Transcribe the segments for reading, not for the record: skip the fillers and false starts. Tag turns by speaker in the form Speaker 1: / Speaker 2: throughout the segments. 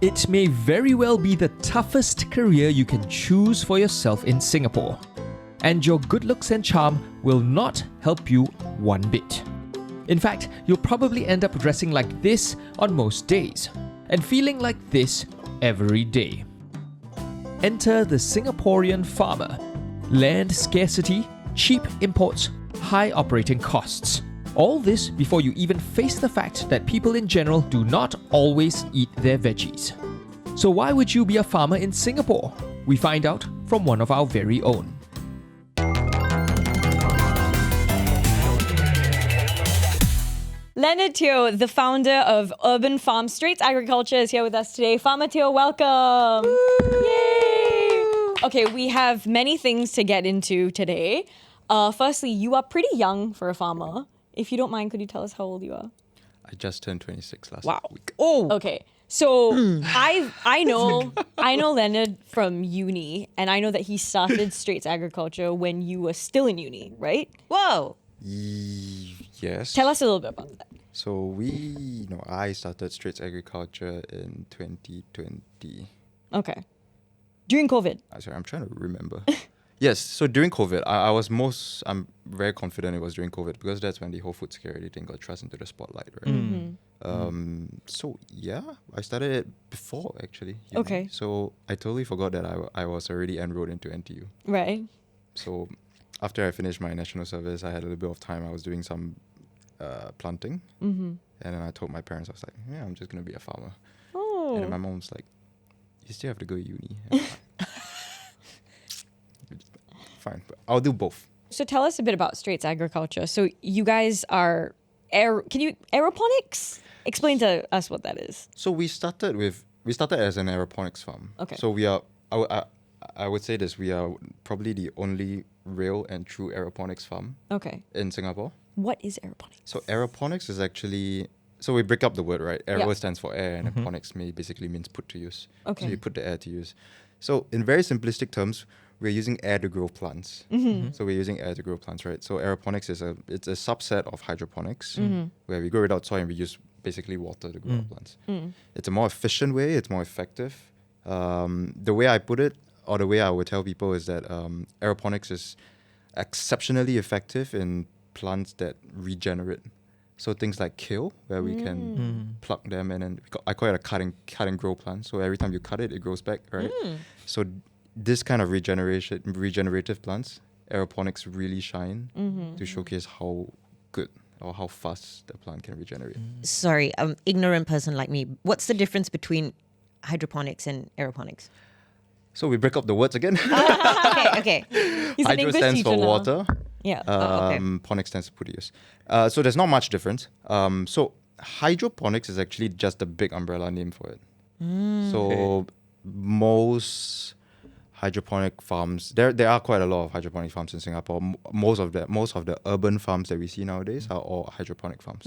Speaker 1: It may very well be the toughest career you can choose for yourself in Singapore. And your good looks and charm will not help you one bit. In fact, you'll probably end up dressing like this on most days and feeling like this every day. Enter the Singaporean farmer. Land scarcity, cheap imports, high operating costs. All this before you even face the fact that people in general do not always eat their veggies. So why would you be a farmer in Singapore? We find out from one of our very own.
Speaker 2: Leonard Teo, the founder of urban farm Straits Agriculture, is here with us today. Farmer Teo, welcome. Woo! Yay! Okay, we have many things to get into today. Firstly, you are pretty young for a farmer. If you don't mind, could you tell us how old you are?
Speaker 3: I just turned 26 last week.
Speaker 2: Oh, okay. So I know Leonard from uni, and I know that he started Straits Agriculture when you were still in uni, right?
Speaker 4: Whoa!
Speaker 3: Yes.
Speaker 2: Tell us a little bit about that.
Speaker 3: So I started Straits Agriculture in 2020.
Speaker 2: Okay. During COVID.
Speaker 3: Sorry, I'm trying to remember. Yes, so during COVID, I'm very confident it was during COVID because that's when the whole food security thing got thrust into the spotlight, right? So yeah, I started it before actually.
Speaker 2: Okay.
Speaker 3: So I totally forgot that I was already enrolled into NTU.
Speaker 2: Right.
Speaker 3: So after I finished my national service, I had a little bit of time. I was doing some planting. And then I told my parents, I was like, yeah, I'm just going to be a farmer.
Speaker 2: Oh.
Speaker 3: And then my mom was like, you still have to go to uni. And I'm like, fine, but I'll do both.
Speaker 2: So tell us a bit about Straits Agriculture. So you guys are aeroponics? Explain to us what that is.
Speaker 3: So we started as an aeroponics farm.
Speaker 2: Okay.
Speaker 3: So we are, I would say this, we are probably the only real and true aeroponics farm in Singapore.
Speaker 2: What is aeroponics?
Speaker 3: So aeroponics is actually, so we break up the word, right? Aero
Speaker 2: Yeah.
Speaker 3: stands for air and ponics basically means put to use.
Speaker 2: Okay.
Speaker 3: So you put the air to use. So in very simplistic terms, we're using air to grow plants. So we're using air to grow plants, right? So aeroponics it's a subset of hydroponics where we grow without soil and we use basically water to grow our plants. It's a more efficient way, it's more effective. The way I put it, or the way I would tell people is that aeroponics is exceptionally effective in plants that regenerate. So things like kale, where we can pluck them and then I call it a cut and grow plant. So every time you cut it, it grows back, right? So this kind of regenerative plants, aeroponics really shine to showcase how good or how fast the plant can regenerate.
Speaker 4: Sorry, ignorant person like me. What's the difference between hydroponics and aeroponics?
Speaker 3: So we break up the words again.
Speaker 4: Okay.
Speaker 2: He's an
Speaker 3: Hydro
Speaker 2: English
Speaker 3: stands
Speaker 2: teacher
Speaker 3: for
Speaker 2: now.
Speaker 3: water.
Speaker 2: Yeah.
Speaker 3: Ponics stands for put to use. So there's not much difference. So hydroponics is actually just a big umbrella name for it. So most hydroponic farms, there are quite a lot of hydroponic farms in Singapore. Most of the urban farms that we see nowadays are all hydroponic farms.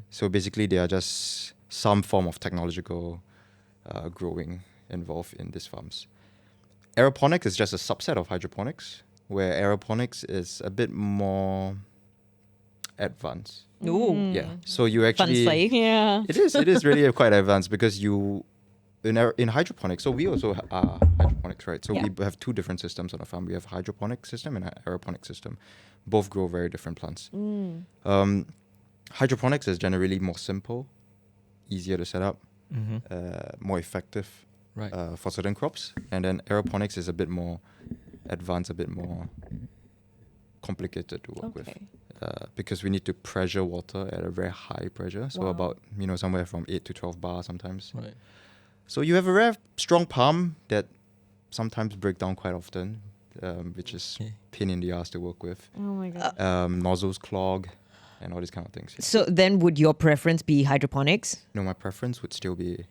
Speaker 3: So basically they are just some form of technological growing involved in these farms. Aeroponics is just a subset of hydroponics, where aeroponics is a bit more advanced.
Speaker 4: Ooh.
Speaker 3: Yeah. So you actually...
Speaker 4: Fun slave.
Speaker 2: Yeah.
Speaker 3: It is really quite advanced because you... In hydroponics, so we also are hydroponics, right? So we have two different systems on a farm. We have a hydroponic system and an aeroponic system. Both grow very different plants. Hydroponics is generally more simple, easier to set up, more effective for certain crops. And then aeroponics is a bit more advanced, a bit more complicated to work with. Because we need to pressure water at a very high pressure. So about, somewhere from 8 to 12 bar sometimes.
Speaker 1: Right.
Speaker 3: So you have a very strong palm that sometimes break down quite often, which is pain in the ass to work with.
Speaker 2: Oh my God.
Speaker 3: Nozzles clog and all these kind of things.
Speaker 4: So then would your preference be hydroponics?
Speaker 3: No, my preference would still be...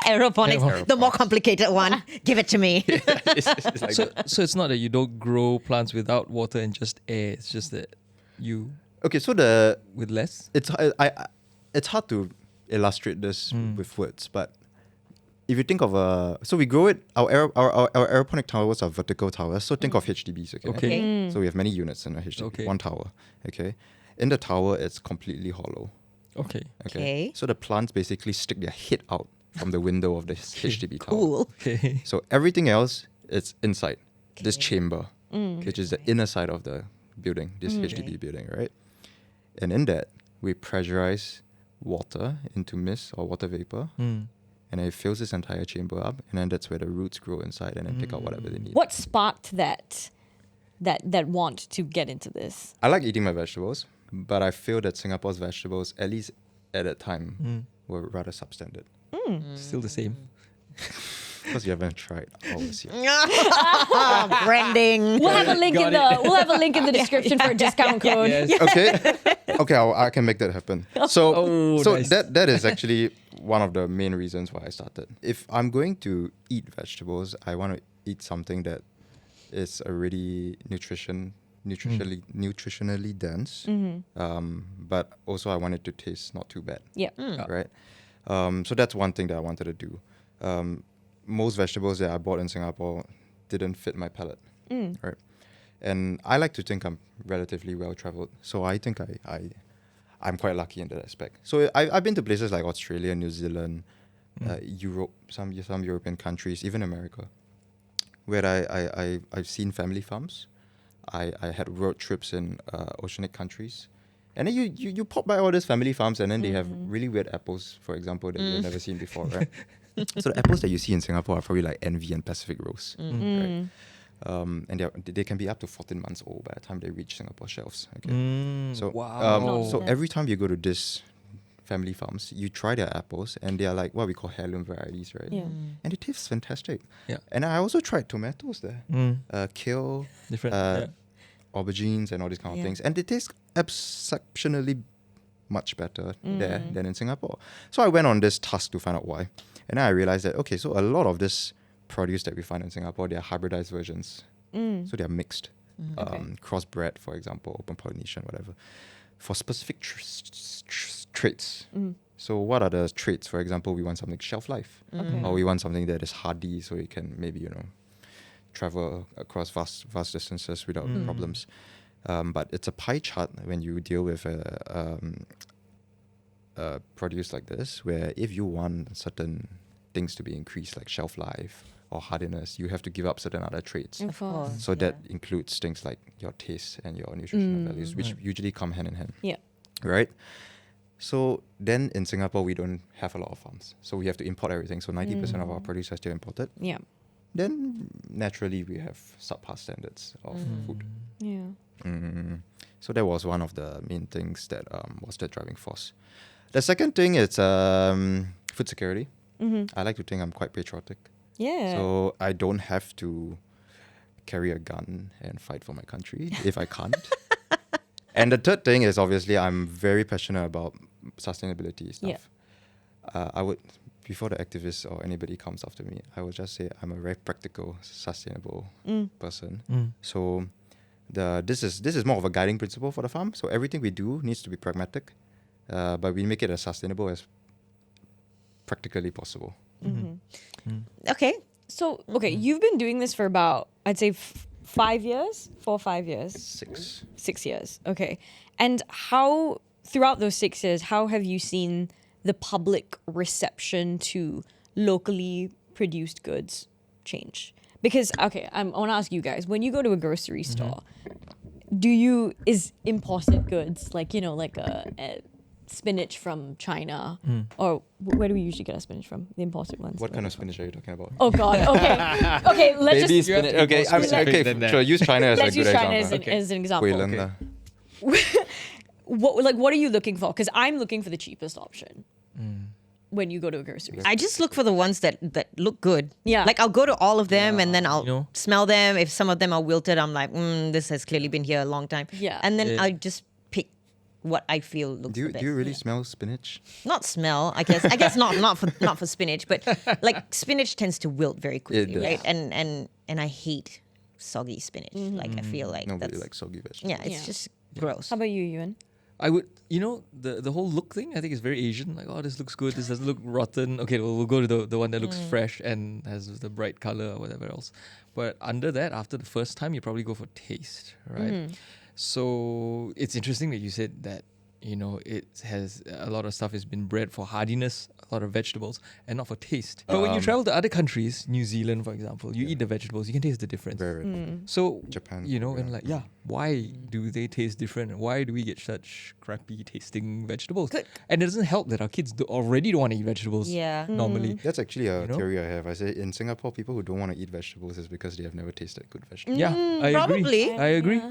Speaker 4: Aeroponics, the more complicated one. Give it to me.
Speaker 3: it's like that.
Speaker 1: So it's not that you don't grow plants without water and just air. It's just that you...
Speaker 3: Okay, so
Speaker 1: with less?
Speaker 3: it's hard to illustrate this with words, but if you think of so we grow it, our aeroponic towers are vertical towers, so think of HDBs, okay?
Speaker 4: Okay.
Speaker 3: So we have many units in a HDB,
Speaker 1: Okay.
Speaker 3: one tower, okay? In the tower, it's completely hollow.
Speaker 1: Okay.
Speaker 4: Okay.
Speaker 3: So the plants basically stick their head out from the window of this HDB tower.
Speaker 4: Cool.
Speaker 1: Okay.
Speaker 3: So everything else is inside this
Speaker 4: Okay.
Speaker 3: chamber, which is the inner side of the building, this HDB building, right? And in that, we pressurize water into mist or water vapor, and it fills this entire chamber up, and then that's where the roots grow inside and then pick out whatever they need.
Speaker 2: What sparked that want to get into this?
Speaker 3: I like eating my vegetables, but I feel that Singapore's vegetables, at least at that time, were rather substandard.
Speaker 1: Still the same.
Speaker 3: Because you haven't tried ours yet.
Speaker 4: Branding.
Speaker 2: We'll have a link in
Speaker 1: Got
Speaker 2: the link in the description for a discount code.
Speaker 1: Yes.
Speaker 3: Okay, I can make that happen. So,
Speaker 1: Oh,
Speaker 3: so
Speaker 1: nice.
Speaker 3: that is actually one of the main reasons why I started. If I'm going to eat vegetables, I want to eat something that is already nutritionally dense, but also I want it to taste not too bad.
Speaker 2: Yeah.
Speaker 3: Right? So that's one thing that I wanted to do. Most vegetables that I bought in Singapore didn't fit my palate, right? And I like to think I'm relatively well traveled, so I think I'm quite lucky in that aspect. So I've been to places like Australia, New Zealand, Europe, some European countries, even America, where I've seen family farms. I had road trips in oceanic countries. And then you pop by all these family farms, and then they have really weird apples, for example, that you've never seen before, right? So the apples that you see in Singapore are probably like Envy and Pacific Rose, right? And they can be up to 14 months old by the time they reach Singapore shelves. Okay, so
Speaker 1: Wow.
Speaker 3: so every time you go to this family farms, you try their apples, and they are like what we call heirloom varieties, right?
Speaker 2: Yeah.
Speaker 3: And it tastes fantastic.
Speaker 1: Yeah.
Speaker 3: And I also tried tomatoes there, kale,
Speaker 1: Different.
Speaker 3: aubergines, and all these kind of
Speaker 4: Yeah.
Speaker 3: things, and they taste exceptionally much better there than in Singapore. So I went on this task to find out why, and then I realized that okay, so a lot of this produce that we find in Singapore, they are hybridized versions, so they are mixed, crossbred, for example, open pollination, whatever, for specific traits. So what are the traits? For example, we want something shelf life, or we want something that is hardy, so you can maybe travel across vast distances without problems. But it's a pie chart when you deal with a produce like this, where if you want certain things to be increased, like shelf life or hardiness, you have to give up certain other traits.
Speaker 2: Of course.
Speaker 3: So that includes things like your taste and your nutritional values, which usually come hand in hand.
Speaker 2: Yeah.
Speaker 3: Right? So then in Singapore, we don't have a lot of farms. So we have to import everything. So 90% of our produce are still imported.
Speaker 2: Yeah.
Speaker 3: Then naturally we have subpar standards of food.
Speaker 2: Yeah.
Speaker 3: So that was one of the main things that was the driving force. The second thing is food security. I like to think I'm quite patriotic.
Speaker 2: Yeah.
Speaker 3: So I don't have to carry a gun and fight for my country if I can't. And the third thing is obviously I'm very passionate about sustainability stuff. I would, before the activists or anybody comes after me, I would just say I'm a very practical, sustainable person. So this is more of a guiding principle for the farm. So everything we do needs to be pragmatic, but we make it as sustainable as practically possible.
Speaker 4: Okay.
Speaker 2: So, okay, you've been doing this for about, I'd say 5 years? 4 or 5 years? 6 years. Okay. And how, throughout those 6 years, how have you seen the public reception to locally produced goods change? Because, okay, I want to ask you guys, when you go to a grocery store, is imported goods, like a spinach from China, or where do we usually get our spinach from? The imported ones.
Speaker 3: What kind of spinach are you talking about?
Speaker 2: Oh God. Okay. Okay. Let's
Speaker 3: Baby
Speaker 2: just
Speaker 3: spinach. Okay, sure. Use China as a
Speaker 2: let's
Speaker 3: good
Speaker 2: use China
Speaker 3: example.
Speaker 2: as an example.
Speaker 3: Guilin
Speaker 1: Okay.
Speaker 2: What are you looking for? Because I'm looking for the cheapest option when you go to a grocery store.
Speaker 4: I just look for the ones that look good.
Speaker 2: Yeah.
Speaker 4: Like I'll go to all of them and then I'll
Speaker 1: You know?
Speaker 4: smell them. If some of them are wilted, I'm like, this has clearly been here a long time.
Speaker 2: Yeah.
Speaker 4: And then
Speaker 1: Yeah.
Speaker 4: I just pick what I feel looks
Speaker 3: Do
Speaker 4: the
Speaker 3: you,
Speaker 4: best.
Speaker 3: do you really smell spinach?
Speaker 4: Not smell, I guess. I guess not for spinach, but like spinach tends to wilt very quickly,
Speaker 3: does.
Speaker 4: right? And I hate soggy spinach. Like I feel like
Speaker 3: Nobody
Speaker 4: that's
Speaker 3: likes soggy vegetables.
Speaker 4: yeah, it's
Speaker 2: Yeah.
Speaker 4: just gross.
Speaker 2: How about you, Ewan?
Speaker 1: I would, the whole look thing, I think is very Asian. Like, oh, this looks good. This doesn't look rotten. Okay, we'll go to the one that looks fresh and has the bright color or whatever else. But under that, after the first time, you probably go for taste, right? So it's interesting that you said that, it has a lot of stuff has been bred for hardiness, a lot of vegetables, and not for taste. But when you travel to other countries, New Zealand, for example, you eat the vegetables, you can taste the difference.
Speaker 3: Very.
Speaker 1: So,
Speaker 3: Japan,
Speaker 1: and why do they taste different? And why do we get such crappy tasting vegetables? And it doesn't help that our kids already don't want to eat vegetables normally.
Speaker 3: That's actually a theory I have. I say in Singapore, people who don't want to eat vegetables is because they have never tasted good vegetables.
Speaker 1: Yeah, I
Speaker 4: probably.
Speaker 1: agree. I agree.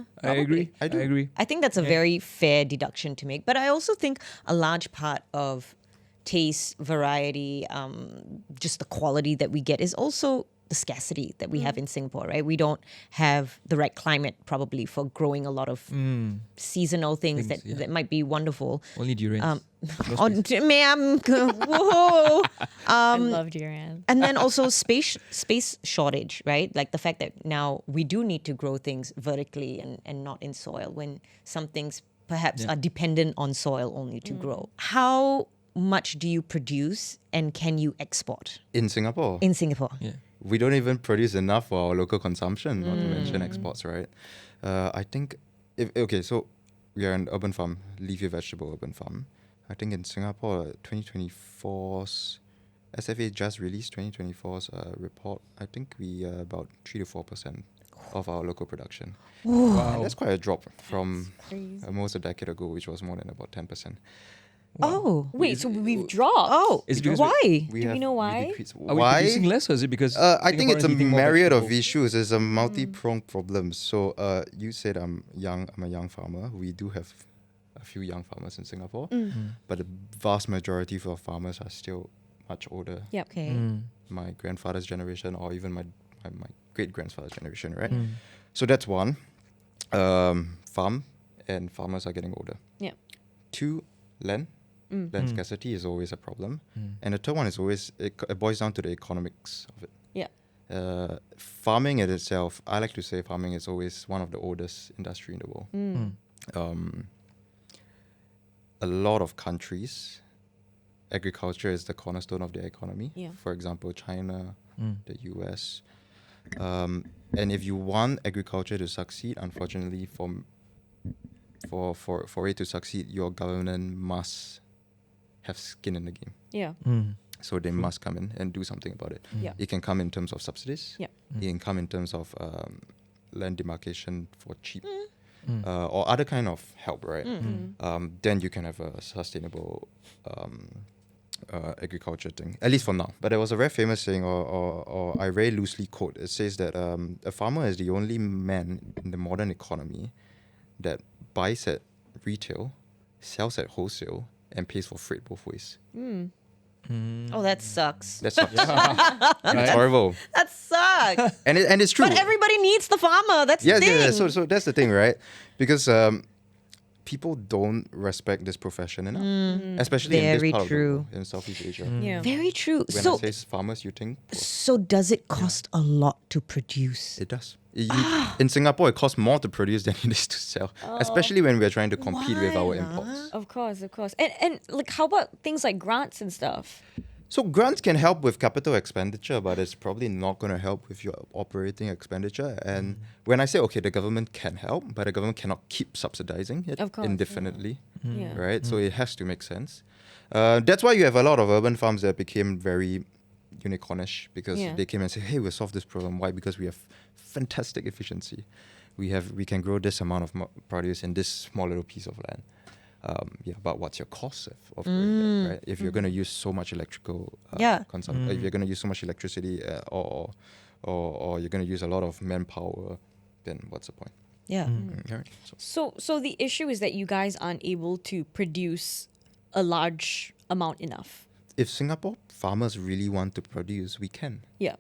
Speaker 3: I do.
Speaker 1: I agree.
Speaker 4: I think that's a very fair deduction to make. But I also think a large part of taste, variety, just the quality that we get is also the scarcity that we have in Singapore, right? We don't have the right climate probably for growing a lot of seasonal things that might be wonderful.
Speaker 1: Only durians.
Speaker 4: Ma'am, whoa.
Speaker 2: I love durian.
Speaker 4: And then also space shortage, right? Like the fact that now we do need to grow things vertically and not in soil when some things perhaps are dependent on soil only to grow. How much do you produce and can you export?
Speaker 3: In Singapore?
Speaker 4: In Singapore.
Speaker 1: Yeah.
Speaker 3: We don't even produce enough for our local consumption, not to mention exports, right? I think, so we are an urban farm, leafy vegetable urban farm. I think in Singapore, 2024's SFA just released 2024's report. I think we are about 3 to 4% of our local production.
Speaker 1: Wow.
Speaker 3: That's quite a drop from almost a decade ago, which was more than about 10%.
Speaker 4: Oh.
Speaker 2: Wait, so we've dropped.
Speaker 4: Oh.
Speaker 1: Is it because
Speaker 4: why?
Speaker 2: Do we know why?
Speaker 1: Are we producing less, or is it because
Speaker 3: I think it's a
Speaker 1: Singaporeans eating more
Speaker 3: myriad of
Speaker 1: vegetables?
Speaker 3: issues. It's a multi-pronged problem. So you said I'm a young farmer. We do have a few young farmers in Singapore, but the vast majority of our farmers are still much older.
Speaker 2: Yep.
Speaker 4: Okay.
Speaker 3: My grandfather's generation, or even my great-grandfather's generation, right? So that's one. Farm and farmers are getting older.
Speaker 2: Yep.
Speaker 3: 2, land. Land scarcity is always a problem. And the third one is always, it boils down to the economics of it.
Speaker 2: Yeah.
Speaker 3: Farming in itself, I like to say farming is always one of the oldest industry in the world. A lot of countries, agriculture is the cornerstone of their economy.
Speaker 2: Yeah.
Speaker 3: For example, China, the US. And if you want agriculture to succeed, unfortunately, for it to succeed, your government must have skin in the game.
Speaker 2: Yeah.
Speaker 3: So they must come in and do something about it.
Speaker 2: Yeah.
Speaker 3: It can come in terms of subsidies.
Speaker 2: Yeah.
Speaker 3: It can come in terms of land demarcation for cheap or other kind of help, right? Then you can have a sustainable agriculture thing, at least for now. But there was a very famous saying, or I very loosely quote, it says that a farmer is the only man in the modern economy that buys at retail, sells at wholesale, and pays for freight both ways.
Speaker 4: Oh, that sucks.
Speaker 3: That sucks. It's horrible.
Speaker 4: That sucks.
Speaker 3: And it's true.
Speaker 4: But everybody needs the farmer. That's the thing.
Speaker 3: Yeah. So that's the thing, right? Because people don't respect this profession enough, especially in
Speaker 4: Very
Speaker 3: this part
Speaker 4: true.
Speaker 3: of the world, in Southeast Asia.
Speaker 2: Yeah.
Speaker 4: Very true.
Speaker 3: When
Speaker 4: So,
Speaker 3: I say farmers, you think
Speaker 4: so does it cost a lot to produce?
Speaker 3: it does. In Singapore, it costs more to produce than it is to sell, especially when we're trying to compete with our imports.
Speaker 2: Of course. And like, how about things like grants and stuff?
Speaker 3: So grants can help with capital expenditure, but it's probably not going to help with your operating expenditure. And when I say, okay, the government can help, but the government cannot keep subsidizing it
Speaker 2: Of course,
Speaker 3: indefinitely,
Speaker 2: Yeah.
Speaker 3: right? So it has to make sense. That's why you have a lot of urban farms that became very unicornish because
Speaker 2: Yeah.
Speaker 3: they came and say, hey, we'll solve this problem. Why? Because we have fantastic efficiency. We can grow this amount of produce in this small little piece of land. But what's your cost of growing that, right? If you're going to use so much electrical consumption, if you're going to use so much electricity, or you're going to use a lot of manpower, then what's the point?
Speaker 4: Yeah.
Speaker 3: Right?
Speaker 2: So the issue is that you guys aren't able to produce a large amount enough.
Speaker 3: If Singapore farmers really want to produce, we can.
Speaker 2: Yeah.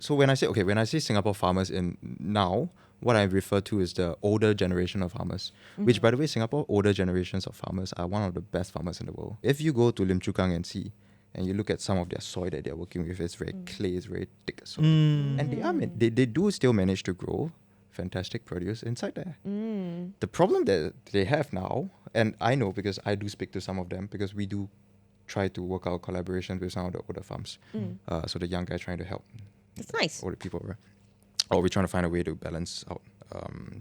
Speaker 3: So when I say Singapore farmers in now, what I refer to is the older generation of farmers, which, by the way, Singapore older generations of farmers are one of the best farmers in the world. If you go to Lim Chu Kang and see, and you look at some of their soil that they're working with, it's very clay, it's very thick soil. And they do still manage to grow fantastic produce inside there. The problem that they have now, and I know because I do speak to some of them, because we do try to work out collaborations with some of the older farms. So the young guys trying to help
Speaker 4: That's nice.
Speaker 3: older people, right? Or we're trying to find a way to balance out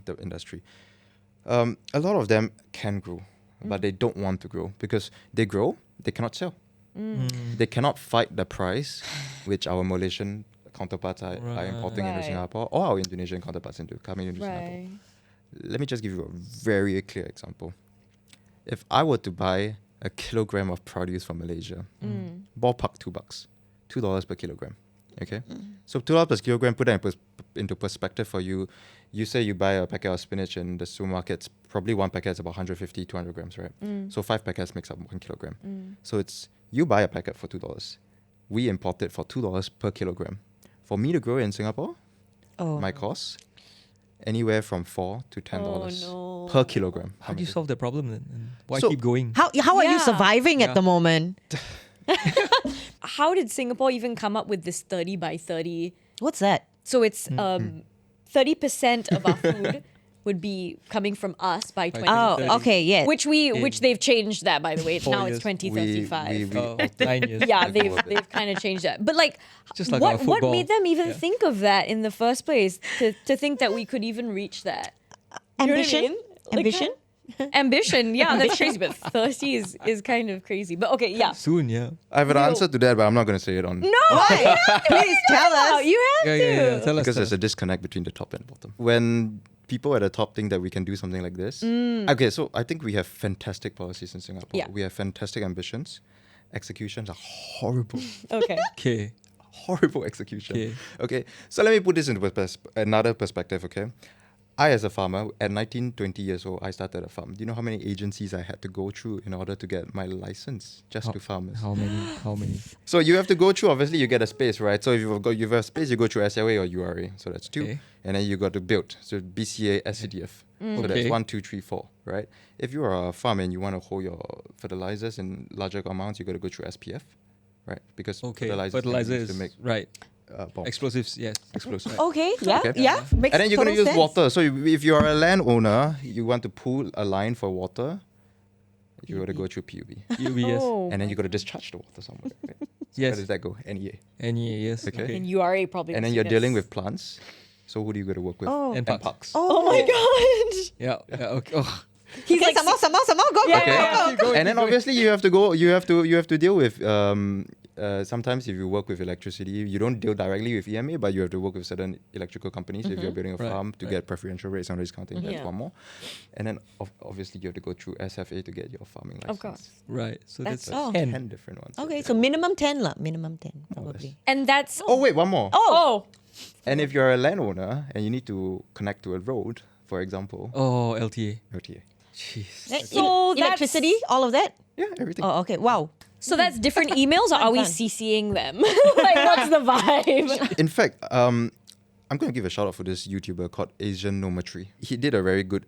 Speaker 3: the industry. A lot of them can grow but they don't want to grow because they grow, they cannot sell. They cannot fight the price which our Malaysian counterparts are importing into
Speaker 2: Right.
Speaker 3: Singapore, or our Indonesian counterparts coming into Singapore.
Speaker 2: Right.
Speaker 3: Let me just give you a very clear example. If I were to buy a kilogram of produce from Malaysia, ballpark $2, $2 per kilogram. Okay, so $2 per kilogram. Put that into perspective for you. You say you buy a packet of spinach in the supermarkets. Probably one packet is about 150, 200 grams, right? So 5 packets makes up 1 kilogram. So it's you buy a packet for $2. We import it for $2 per kilogram. For me to grow in Singapore, my cost anywhere from $4 to $10
Speaker 2: no.
Speaker 3: per kilogram.
Speaker 1: How do you solve the problem then? And why
Speaker 3: So-
Speaker 1: keep going?
Speaker 4: How are you
Speaker 2: Yeah.
Speaker 4: surviving at the moment?
Speaker 2: How did Singapore even come up with this 30 by 30?
Speaker 4: What's that?
Speaker 2: So it's 30% of our food would be coming from us by 2030.
Speaker 4: Oh, okay, yeah.
Speaker 2: Which they've changed that, by the way.
Speaker 1: 4
Speaker 2: Now
Speaker 1: years.
Speaker 2: it's 2035.
Speaker 3: We-
Speaker 1: Oh, 9 years.
Speaker 2: Yeah,
Speaker 3: Let go of it.
Speaker 2: they've kind of changed that. But like,
Speaker 1: Just like our
Speaker 2: what
Speaker 1: football.
Speaker 2: made them even
Speaker 1: Yeah.
Speaker 2: think of that in the first place? To think that we could even reach that? You know what I
Speaker 4: Ambition?
Speaker 2: mean? Like,
Speaker 4: Ambition?
Speaker 2: Ambition, yeah, that's crazy. But 30 is kind of crazy. But okay, yeah.
Speaker 1: Soon, yeah.
Speaker 3: I have an answer to that, but I'm not going to say it on.
Speaker 2: No,
Speaker 4: Why? Please tell
Speaker 2: Oh,
Speaker 4: us.
Speaker 2: you have
Speaker 1: Yeah,
Speaker 2: to.
Speaker 1: yeah, yeah. Tell us.
Speaker 3: Because
Speaker 1: tell
Speaker 3: there's a disconnect between the top and bottom. When people at the top think that we can do something like this, okay, so I think we have fantastic policies in Singapore.
Speaker 2: Yeah.
Speaker 3: We have fantastic ambitions. Executions are horrible.
Speaker 2: Okay.
Speaker 1: Okay.
Speaker 3: Horrible execution.
Speaker 1: Okay.
Speaker 3: Okay, so let me put this into another perspective, okay? I, as a farmer, at 19, 20 years old, I started a farm. Do you know how many agencies I had to go through in order to get my license just to farmers?
Speaker 1: How many? How many?
Speaker 3: So you have to go through, obviously you get a space, right? So if you've got a space, you go through SLA or URA. So that's 2.
Speaker 1: Okay.
Speaker 3: And then you got to build. So BCA, SCDF. So that's
Speaker 1: Okay.
Speaker 3: 1, 2, 3, 4, right? If you are a farmer and you want to hold your fertilizers in larger amounts, you got to go through SPF, right? Because
Speaker 1: Okay.
Speaker 3: fertilizers
Speaker 1: Fertilizer
Speaker 3: can be used
Speaker 1: is
Speaker 3: to make
Speaker 1: right.
Speaker 3: bombs.
Speaker 1: Explosives, yes.
Speaker 3: Explosives.
Speaker 4: Okay, yeah,
Speaker 3: Okay.
Speaker 4: yeah. Makes
Speaker 3: And then you're going to
Speaker 4: total
Speaker 3: use
Speaker 4: sense.
Speaker 3: water. So if you're a landowner, you want to pool a line for water, you got to go through PUB.
Speaker 1: UBS.
Speaker 2: Oh.
Speaker 3: And then you got to discharge the water somewhere. Right? So
Speaker 1: Yes.
Speaker 3: where does that go? NEA.
Speaker 1: NEA, yes.
Speaker 3: Okay.
Speaker 2: And URA probably.
Speaker 3: And then
Speaker 2: was
Speaker 3: you're
Speaker 2: the
Speaker 3: dealing
Speaker 2: next.
Speaker 3: with plants. So who do you go to work with?
Speaker 4: Oh.
Speaker 1: And parks.
Speaker 3: parks.
Speaker 2: Oh my god.
Speaker 1: Yeah. Yeah. Okay. Oh.
Speaker 2: He's
Speaker 4: Okay,
Speaker 2: like
Speaker 4: some more, go,
Speaker 2: Yeah,
Speaker 4: go,
Speaker 2: yeah,
Speaker 4: go,
Speaker 2: yeah.
Speaker 4: go.
Speaker 3: And then obviously you have to go. You have to deal with. Sometimes if you work with electricity, you don't deal directly with EMA, but you have to work with certain electrical companies if you're building a
Speaker 1: Right,
Speaker 3: farm to
Speaker 1: right.
Speaker 3: get preferential rates on discounting. That's
Speaker 2: Yeah.
Speaker 3: one more. And then obviously you have to go through SFA to get your farming license.
Speaker 2: Of course.
Speaker 1: Right. So
Speaker 4: That's-
Speaker 1: that's,
Speaker 4: oh.
Speaker 1: 10.
Speaker 3: 10 different ones.
Speaker 4: Okay, so minimum 10 lah. Minimum 10,
Speaker 3: More or less.
Speaker 4: probably.
Speaker 2: And that's
Speaker 3: Oh wait, one more.
Speaker 2: oh.
Speaker 3: And if you're a landowner and you need to connect to a road, for example,
Speaker 1: Oh, LTA.
Speaker 3: LTA.
Speaker 1: Jeez.
Speaker 2: So
Speaker 4: Electricity, all of that?
Speaker 3: Yeah, everything.
Speaker 4: Oh, okay. Wow.
Speaker 2: So that's different emails, or are we
Speaker 4: Fun.
Speaker 2: CCing them? Like, what's the vibe?
Speaker 3: In fact, I'm going to give a shout out for this YouTuber called Asian Nometry. He did a very good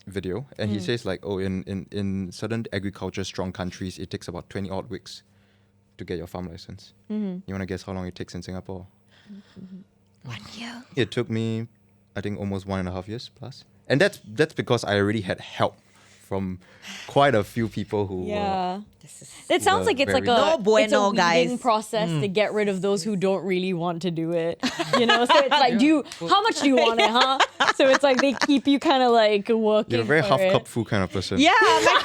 Speaker 3: video, and he says like, oh, in certain agriculture strong countries, it takes about 20 odd weeks to get your farm license. You want to guess how long it takes in Singapore?
Speaker 4: 1 year.
Speaker 3: It took me, I think, almost 1.5 years plus, and that's because I already had help from quite a few people who were
Speaker 2: Yeah. It sounds like it's like
Speaker 3: very-
Speaker 2: a,
Speaker 4: No bueno,
Speaker 2: it's a weeding
Speaker 4: guys.
Speaker 2: process to get rid of those who don't really want to do it. You know, so it's like, how much do you want it, huh? So it's like they keep you kind of like working.
Speaker 3: You're a very
Speaker 2: for
Speaker 3: half
Speaker 2: it.
Speaker 3: cup full kind of person.
Speaker 4: Yeah, like,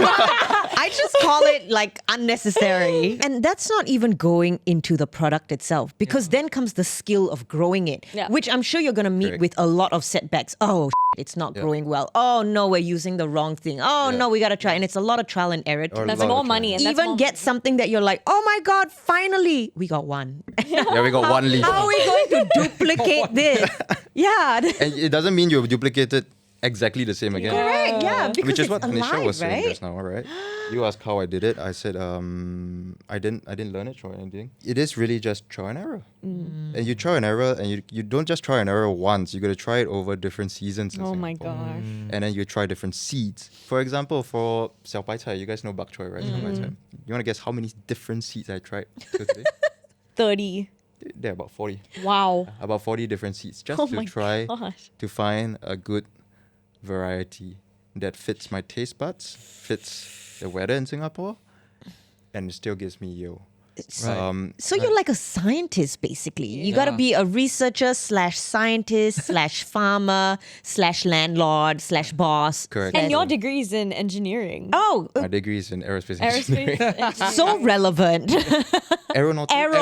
Speaker 4: I just call it like unnecessary. And that's not even going into the product itself, because then comes the skill of growing it,
Speaker 2: Yeah.
Speaker 4: which I'm sure you're going to meet
Speaker 3: Correct.
Speaker 4: with a lot of setbacks. Oh, it's not growing well. Oh, no, we're using the wrong thing. Oh,
Speaker 3: Yeah.
Speaker 4: no, we got to try. And it's a lot of trial and error to
Speaker 3: Or a
Speaker 2: That's
Speaker 3: lot
Speaker 2: more
Speaker 3: of
Speaker 2: money,
Speaker 3: trying.
Speaker 2: and that's
Speaker 4: even
Speaker 2: more
Speaker 4: get something that you're like, oh my God, finally, we got one.
Speaker 3: Yeah, we got one leaf.
Speaker 4: How are we going to duplicate this? Yeah.
Speaker 3: And it doesn't mean you duplicate it exactly the same again.
Speaker 4: Correct, yeah, because
Speaker 3: Which is
Speaker 4: it's
Speaker 3: what Nisha
Speaker 4: alive,
Speaker 3: was saying
Speaker 4: right?
Speaker 3: just now, right? You asked how I did it. I said I didn't learn it through anything. It is really just trial and error. And you try and error, and you don't just try and error once. You got to try it over different seasons. in
Speaker 2: Oh my
Speaker 3: Singapore.
Speaker 2: gosh.
Speaker 3: And then you try different seeds. For example, for xiao bai cai, you guys know bak choy, right? Xiao bai cai. You want to guess how many different seeds I tried till today?
Speaker 2: 30.
Speaker 3: There are about 40.
Speaker 2: Wow.
Speaker 3: About 40 different seeds just
Speaker 2: Oh
Speaker 3: to
Speaker 2: my
Speaker 3: try
Speaker 2: gosh.
Speaker 3: to find a good variety that fits my taste buds, fits the weather in Singapore, and it still gives me yield.
Speaker 4: So you're like a scientist, basically. You got to be a researcher slash scientist slash farmer slash landlord slash boss.
Speaker 3: Correct.
Speaker 2: And your degree is in engineering.
Speaker 4: Oh,
Speaker 3: My degree is in aerospace engineering.
Speaker 2: Aerospace.
Speaker 4: so relevant.
Speaker 3: Aeronautics.
Speaker 4: Arrow.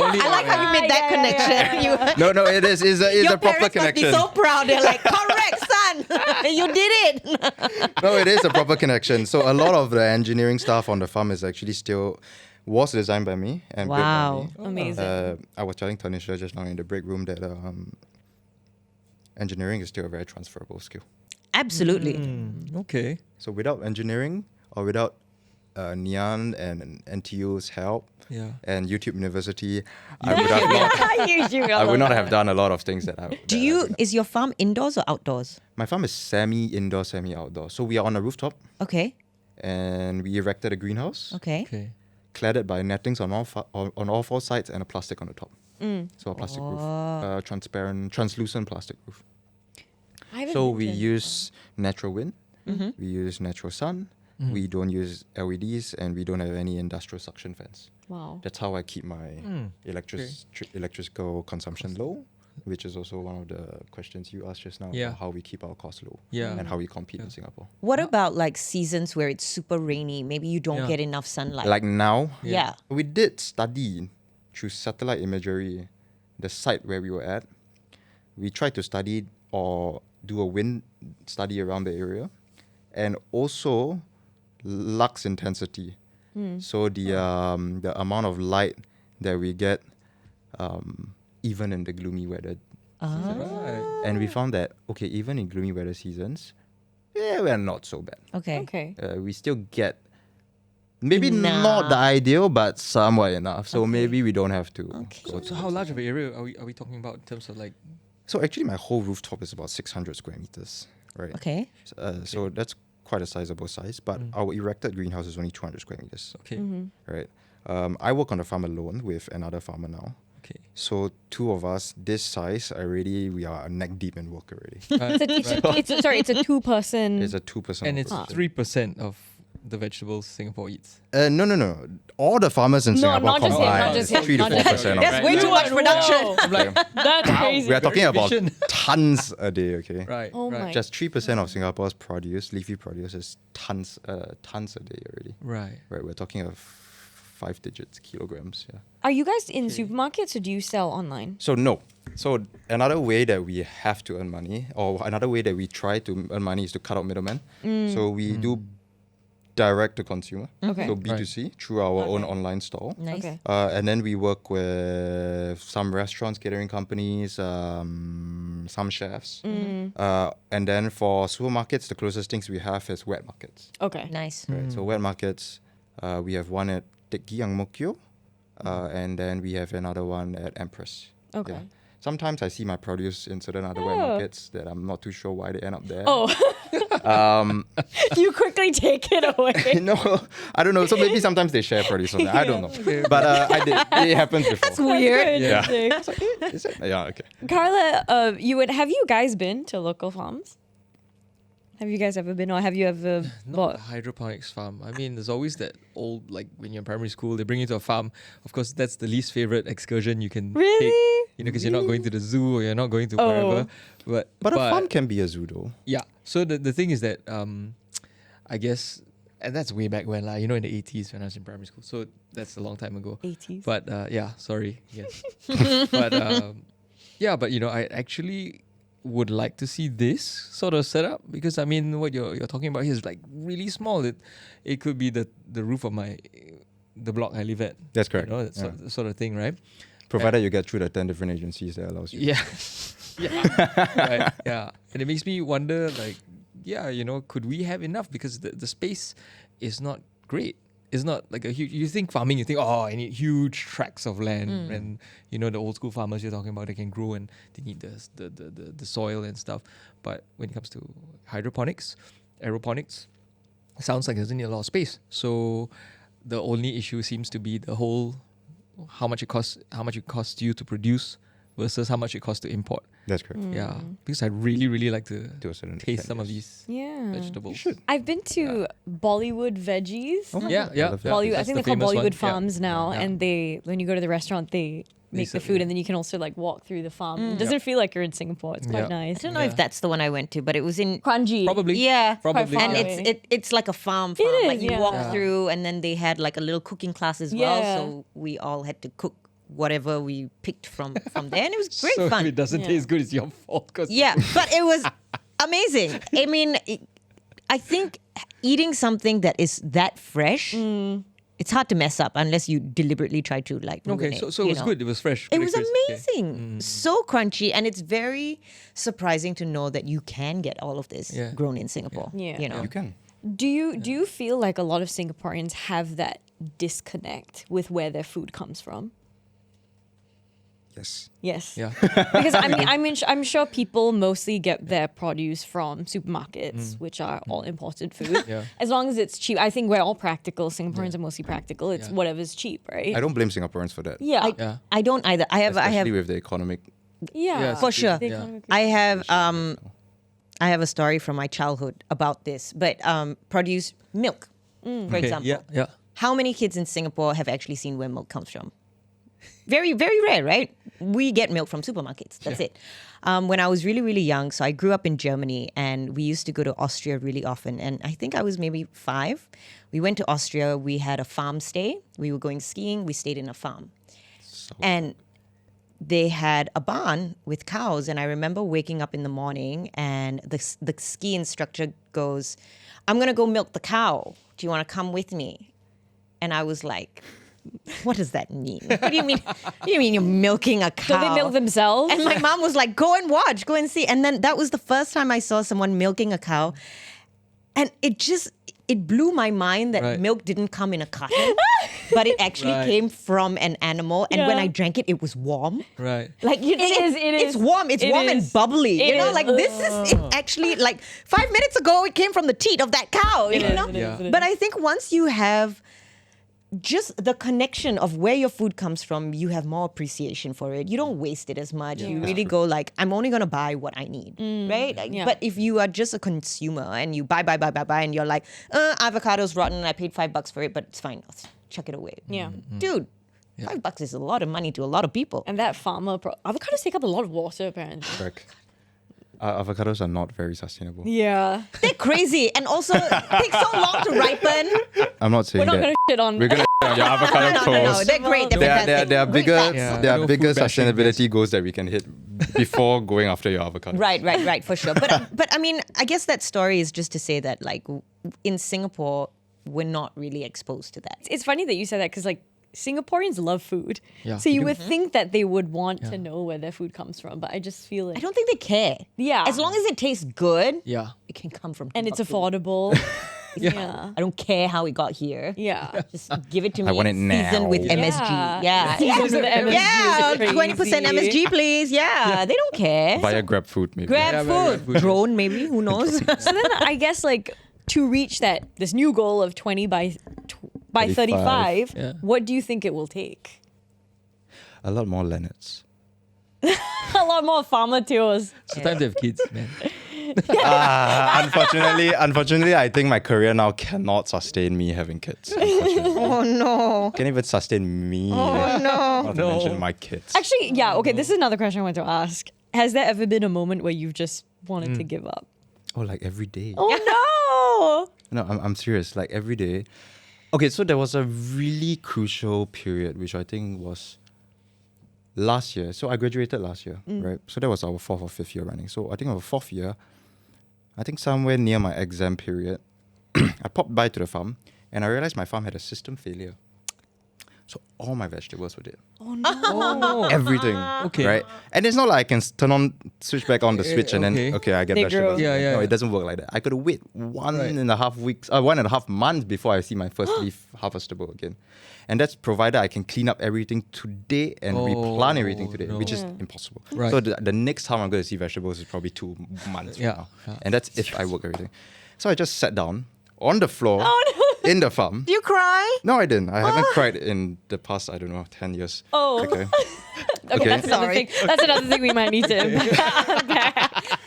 Speaker 1: Only
Speaker 4: I like how you made that
Speaker 2: Yeah,
Speaker 4: connection. You,
Speaker 3: No, it is. It's
Speaker 4: your
Speaker 3: a proper
Speaker 4: parents must be
Speaker 3: connection.
Speaker 4: so proud. They're like, correct, son. You did it.
Speaker 3: No, it is a proper connection. So a lot of the engineering stuff on the farm is actually was designed by me and built
Speaker 4: Wow.
Speaker 3: by me.
Speaker 2: Amazing.
Speaker 3: I was telling Tanisha just now in the break room that engineering is still a very transferable skill.
Speaker 4: Absolutely.
Speaker 1: Okay.
Speaker 3: So without engineering or without Nian and NTU's help
Speaker 1: Yeah.
Speaker 3: and YouTube University, I would not have done a lot of things that I.
Speaker 4: Is your farm indoors or outdoors?
Speaker 3: My farm is semi-indoor, semi-outdoor. So we are on a rooftop
Speaker 4: Okay.
Speaker 3: and we erected a greenhouse,
Speaker 4: Okay.
Speaker 1: Okay.
Speaker 3: cladded by nettings on all four sides and a plastic on the top. So a plastic roof, transparent, translucent plastic roof. So we use natural wind, we use natural sun, we don't use LEDs, and we don't have any industrial suction fans.
Speaker 2: Wow.
Speaker 3: That's how I keep my electrical consumption low, which is also one of the questions you asked just now,
Speaker 1: Yeah.
Speaker 3: about how we keep our costs low
Speaker 1: Yeah.
Speaker 3: and how we compete in Singapore.
Speaker 4: What about like seasons where it's super rainy? Maybe you don't
Speaker 1: Yeah.
Speaker 4: get enough sunlight.
Speaker 3: Like now,
Speaker 4: yeah.
Speaker 3: we did study through satellite imagery the site where we were at. We tried to study or do a wind study around the area, and also lux intensity. So the amount of light that we get even in the gloomy weather.
Speaker 1: Right.
Speaker 3: And we found that, okay, even in gloomy weather seasons, we're not so bad.
Speaker 4: Okay.
Speaker 2: Okay.
Speaker 3: We still get maybe
Speaker 4: Enough.
Speaker 3: not the ideal, but somewhat enough. So maybe we don't have to.
Speaker 4: Okay.
Speaker 3: Go
Speaker 1: So how large of an area are we talking about in terms of like?
Speaker 3: So actually, my whole rooftop is about 600 square meters, right?
Speaker 4: Okay.
Speaker 3: So that's quite a sizable size, but our erected greenhouse is only 200 square meters,
Speaker 1: Okay.
Speaker 3: right? I work on the farm alone with another farmer now.
Speaker 1: Okay.
Speaker 3: So two of us, this size, we are neck deep in work already.
Speaker 2: It's a two-person.
Speaker 3: It's a 2%.
Speaker 1: And it's 3% of the vegetables Singapore eats.
Speaker 3: No. All the farmers in Singapore
Speaker 2: not just him,
Speaker 3: combined
Speaker 2: not just
Speaker 3: is
Speaker 2: him,
Speaker 3: 3 to
Speaker 2: not just
Speaker 3: 4%
Speaker 2: him.
Speaker 3: of
Speaker 4: That's
Speaker 3: it.
Speaker 4: way too much production.
Speaker 1: I'm like,
Speaker 2: That's crazy.
Speaker 3: We are talking about
Speaker 1: efficient.
Speaker 3: tons a day, okay?
Speaker 1: right.
Speaker 2: Oh
Speaker 1: right.
Speaker 2: my-
Speaker 3: Just 3% of Singapore's produce, leafy produce, is tons a day already.
Speaker 1: Right.
Speaker 3: Right, we're talking of 5 digits, kilograms, yeah.
Speaker 2: Are you guys in supermarkets or do you sell online?
Speaker 3: So no. So another way that we have to earn money, or another way that we try to earn money, is to cut out middlemen. So we do direct to consumer,
Speaker 2: Okay.
Speaker 3: so B2C, through our own online store.
Speaker 4: Nice.
Speaker 2: Okay.
Speaker 3: And then we work with some restaurants, catering companies, some chefs. And then for supermarkets, the closest things we have is wet markets.
Speaker 2: Okay.
Speaker 4: Nice.
Speaker 3: Right? So wet markets, we have one at Kakee, Ang Mo Kio, and then we have another one at Empress.
Speaker 2: Okay.
Speaker 3: Yeah. Sometimes I see my produce in certain other wet markets that I'm not too sure why they end up there.
Speaker 2: Oh. You quickly take it away.
Speaker 3: No, I don't know. So maybe sometimes they share produce on that. I don't know. But it happens before.
Speaker 2: That's weird.
Speaker 3: Yeah.
Speaker 2: Interesting.
Speaker 3: Is it? Yeah, okay.
Speaker 2: Carla, have you guys been to local farms? Have you guys ever been, or have you ever
Speaker 1: Not
Speaker 2: bought?
Speaker 1: a hydroponics farm. I mean, there's always that old, like when you're in primary school, they bring you to a farm. Of course, that's the least favorite excursion you can
Speaker 2: Really?
Speaker 1: take. You know, because you're not going to the zoo or you're not going to wherever.
Speaker 3: But a farm can be a zoo though.
Speaker 1: Yeah. So the thing is that I guess, and that's way back when, in the 80s when I was in primary school. So that's a long time ago.
Speaker 2: 80s.
Speaker 1: But sorry. Yes. But I actually would like to see this sort of setup, because I mean what you're talking about here is like really small. It could be the roof of the block I live at.
Speaker 3: That's correct.
Speaker 1: You know, that sort of thing, right?
Speaker 3: Provided you get through the 10 different agencies that allows you.
Speaker 1: Yeah. Yeah. Right. Yeah. And it makes me wonder, could we have enough? Because the space is not great. It's not like a huge. You think farming, you think, I need huge tracts of land, and the old school farmers you're talking about, they can grow and they need the soil and stuff. But when it comes to hydroponics, aeroponics, sounds like it doesn't need a lot of space. So the only issue seems to be the whole how much it costs you to produce versus how much it costs to import.
Speaker 3: That's correct.
Speaker 1: Yeah, because I really, really like to
Speaker 3: To a certain
Speaker 1: taste
Speaker 3: extent,
Speaker 1: some of
Speaker 3: yes.
Speaker 1: these
Speaker 2: Yeah.
Speaker 1: vegetables.
Speaker 2: I've been to Bollywood veggies.
Speaker 3: Oh my
Speaker 1: Yeah,
Speaker 3: God, I
Speaker 1: yeah.
Speaker 3: love that.
Speaker 2: Bollywood, I
Speaker 1: That's
Speaker 2: think
Speaker 1: the
Speaker 2: they're called
Speaker 1: famous one.
Speaker 2: Bollywood
Speaker 1: Yeah.
Speaker 2: farms now,
Speaker 1: Yeah.
Speaker 2: and when you go to the restaurant, they make the
Speaker 1: serve-
Speaker 2: food, and then you can also like walk through the farm. It doesn't feel like you're in Singapore. It's quite
Speaker 1: Yeah.
Speaker 2: nice.
Speaker 4: I don't know if that's the one I went to, but it was in
Speaker 2: Kranji.
Speaker 1: Probably.
Speaker 4: yeah,
Speaker 1: Probably.
Speaker 2: far
Speaker 4: and
Speaker 2: away.
Speaker 4: it's like a farm.
Speaker 2: It
Speaker 4: Like
Speaker 2: is,
Speaker 4: you
Speaker 2: yeah.
Speaker 4: walk
Speaker 2: Yeah.
Speaker 4: through, and then they had like a little cooking class as well.
Speaker 2: Yeah.
Speaker 4: So we all had to cook whatever we picked from there, and it was great
Speaker 1: So
Speaker 4: fun.
Speaker 1: if it doesn't
Speaker 2: Yeah.
Speaker 1: taste good, it's your fault. 'Cause
Speaker 4: Yeah, but it was amazing. I mean, I think eating something that is that fresh, it's hard to mess up unless you deliberately try to like.
Speaker 1: Okay,
Speaker 4: ruin
Speaker 1: so
Speaker 4: you
Speaker 1: it was
Speaker 4: know.
Speaker 1: good. It was fresh.
Speaker 4: It
Speaker 1: pretty
Speaker 4: was
Speaker 1: crisp. Okay.
Speaker 4: amazing, so crunchy, and it's very surprising to know that you can get all of this
Speaker 1: Yeah.
Speaker 4: grown in Singapore.
Speaker 2: Yeah.
Speaker 4: You know,
Speaker 3: You can.
Speaker 2: Do you feel like a lot of Singaporeans have that disconnect with where their food comes from?
Speaker 3: Yes.
Speaker 2: Yes.
Speaker 1: Yeah.
Speaker 2: Because I'm sure people mostly get their produce from supermarkets, which are all imported food.
Speaker 1: Yeah.
Speaker 2: As long as it's cheap. I think we're all practical. Singaporeans are mostly practical. It's
Speaker 1: Yeah.
Speaker 2: whatever's cheap, right?
Speaker 3: I don't blame Singaporeans for that.
Speaker 2: Yeah.
Speaker 1: Yeah.
Speaker 4: I don't either. I have
Speaker 3: Especially with the economic.
Speaker 2: yeah.
Speaker 1: Yes.
Speaker 4: for sure.
Speaker 2: The
Speaker 1: Yeah.
Speaker 2: economic-
Speaker 4: I have a story from my childhood about this, but produce milk, for
Speaker 1: Okay,
Speaker 4: example.
Speaker 1: Yeah. Yeah.
Speaker 4: How many kids in Singapore have actually seen where milk comes from? Very, very rare, right? We get milk from supermarkets. That's it. When I was really, really young, so I grew up in Germany, and we used to go to Austria really often. And I think I was maybe 5. We went to Austria. We had a farm stay. We were going skiing. We stayed in a farm. And they had a barn with cows, and I remember waking up in the morning, and the ski instructor goes, "I'm gonna go milk the cow. Do you want to come with me?" And I was like, "What does that mean? What do you mean? What do you mean you're milking a cow?"
Speaker 2: Do they milk themselves?
Speaker 4: And my mom was like, "Go and watch, go and see." And then that was the first time I saw someone milking a cow, and it blew my mind that
Speaker 1: Right.
Speaker 4: milk didn't come in a carton, but it actually
Speaker 1: Right.
Speaker 4: came from an animal. And when
Speaker 2: Yeah.
Speaker 4: I drank it, it was warm.
Speaker 1: Right.
Speaker 4: Like you know,
Speaker 2: It is.
Speaker 4: it's warm. It's
Speaker 2: It
Speaker 4: warm and
Speaker 2: is.
Speaker 4: bubbly.
Speaker 2: It
Speaker 4: you know,
Speaker 2: is.
Speaker 4: like this is it actually like 5 minutes ago it came from the teat of that cow. You
Speaker 2: is,
Speaker 4: know,
Speaker 2: it is,
Speaker 1: Yeah.
Speaker 2: it is.
Speaker 4: but I think once you have just the connection of where your food comes from, you have more appreciation for it. You don't waste it as much. You really go like, I'm only gonna buy what I need, right? Like,
Speaker 2: yeah.
Speaker 4: But if you are just a consumer and you buy, and you're like, avocado's rotten. I paid $5 for it, but it's fine. I'll chuck it away.
Speaker 2: Yeah.
Speaker 4: Dude, $5 is a lot of money to a lot of people.
Speaker 2: And that farmer, avocados take up a lot of water, apparently.
Speaker 3: Correct. Avocados are not very sustainable.
Speaker 2: Yeah.
Speaker 4: They're crazy, and also take so long to ripen.
Speaker 3: I'm not saying
Speaker 2: We're not
Speaker 3: that.
Speaker 2: gonna shit on.
Speaker 3: We're gonna on your avocado
Speaker 4: No,
Speaker 3: toast.
Speaker 4: they're great. They're fantastic.
Speaker 3: There are
Speaker 4: Great
Speaker 3: bigger
Speaker 4: fats.
Speaker 1: Yeah.
Speaker 3: there are
Speaker 1: No
Speaker 3: bigger
Speaker 1: food bashing,
Speaker 3: sustainability goals that we can hit before going after your avocado.
Speaker 4: Right, for sure. But I mean, I guess that story is just to say that like in Singapore, we're not really exposed to that.
Speaker 2: It's funny that you said that because like Singaporeans love food.
Speaker 1: Yeah.
Speaker 2: So you would think that they would want to know where their food comes from, but I just feel like
Speaker 4: I don't think they care.
Speaker 2: Yeah.
Speaker 4: As long as it tastes good,
Speaker 1: Yeah.
Speaker 4: it can come from
Speaker 2: and it's
Speaker 4: Timbuktu.
Speaker 2: affordable. yeah.
Speaker 4: I don't care how it got here.
Speaker 2: Yeah.
Speaker 4: Just give it to me.
Speaker 3: I want it
Speaker 4: seasoned
Speaker 3: now.
Speaker 4: with
Speaker 3: Yeah.
Speaker 4: MSG. Yeah.
Speaker 2: Seasoned with MSG
Speaker 4: Yeah,
Speaker 2: is
Speaker 4: 20%
Speaker 2: crazy.
Speaker 4: MSG, please. Yeah, they don't care.
Speaker 3: Via Grab food, maybe.
Speaker 4: Grab
Speaker 1: Yeah,
Speaker 4: food.
Speaker 1: grab food.
Speaker 4: Drone, maybe. Who knows?
Speaker 2: So then I guess like to reach this new goal of 20 by 35,
Speaker 1: Yeah.
Speaker 2: what do you think it will take?
Speaker 3: A lot more Leonards.
Speaker 2: A lot more farmer tours.
Speaker 1: So time to have kids, man.
Speaker 3: Unfortunately, I think my career now cannot sustain me having kids. Unfortunately.
Speaker 4: Oh no.
Speaker 3: Can't even sustain me.
Speaker 4: Oh no.
Speaker 3: Not to mention my kids.
Speaker 2: Actually, yeah, okay, this is another question I want to ask. Has there ever been a moment where you've just wanted to give up?
Speaker 3: Oh, like every day.
Speaker 2: Oh
Speaker 3: No, I'm serious. Like every day. Okay, so there was a really crucial period, which I think was last year. So I graduated last year, right? So that was our 4th or 5th year running. So I think our 4th year, I think somewhere near my exam period, I popped by to the farm and I realized my farm had a system failure. So all my vegetables were dead.
Speaker 1: Oh.
Speaker 3: Everything.
Speaker 1: Okay.
Speaker 3: Right? And it's not like I can switch back on the switch and then,
Speaker 1: okay.
Speaker 3: I get
Speaker 2: They
Speaker 3: vegetables.
Speaker 2: grow.
Speaker 1: Yeah, yeah,
Speaker 3: No,
Speaker 1: yeah.
Speaker 3: it doesn't work like that. I could wait 1.5 months before I see my first leaf harvestable again. And that's provided I can clean up everything today and replant everything today, which is impossible.
Speaker 1: Right.
Speaker 3: So the next time I'm going to see vegetables is probably 2 months from
Speaker 1: Yeah,
Speaker 3: now.
Speaker 1: yeah.
Speaker 3: And that's if I work everything. So I just sat down on the floor in the farm.
Speaker 4: Do you cry?
Speaker 3: No, I didn't. I haven't cried in the past, 10 years.
Speaker 2: Oh.
Speaker 3: Okay.
Speaker 2: Okay, that's another
Speaker 4: Sorry.
Speaker 2: thing. That's another thing we might need to.